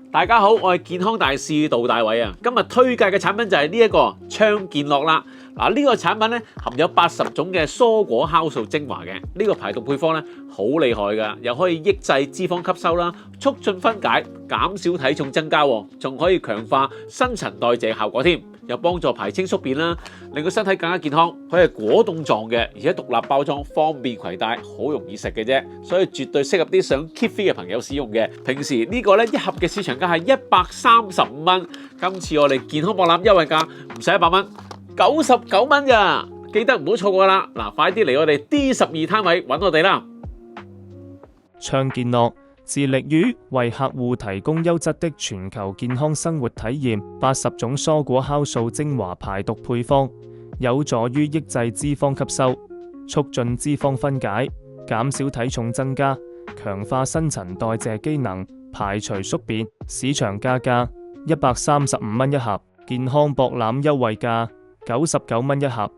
大家好，我係健康大使杜大偉啊！今日推介嘅產品就係呢一個倡健樂啦。嗱，呢個產品咧含有80種嘅蔬果酵素精華嘅，呢個排毒配方咧好厲害噶，又可以抑制脂肪吸收啦，促進分解，減少體重增加，仲可以強化新陳代謝效果添，又幫助排清宿便啦，令個身體更加健康。佢係果凍狀嘅，而且獨立包裝，方便攜帶，好容易食嘅啫，所以絕對適合啲想 keep fit 嘅朋友使用嘅。平時呢個咧一盒嘅市場價係135蚊，今次我哋健康博覽優惠價唔使100蚊。99蚊咋，記得唔好錯過啦！嗱，快啲嚟我哋 D12攤位揾我哋啦！倡健樂致力於為客戶提供優質的全球健康生活體驗，80種蔬果酵素精華排毒配方，有助於抑制脂肪吸收，促進脂肪分解，減少體重增加，強化新陳代謝機能，排除宿便。市場價格135蚊一盒，健康博覽優惠價99蚊一盒。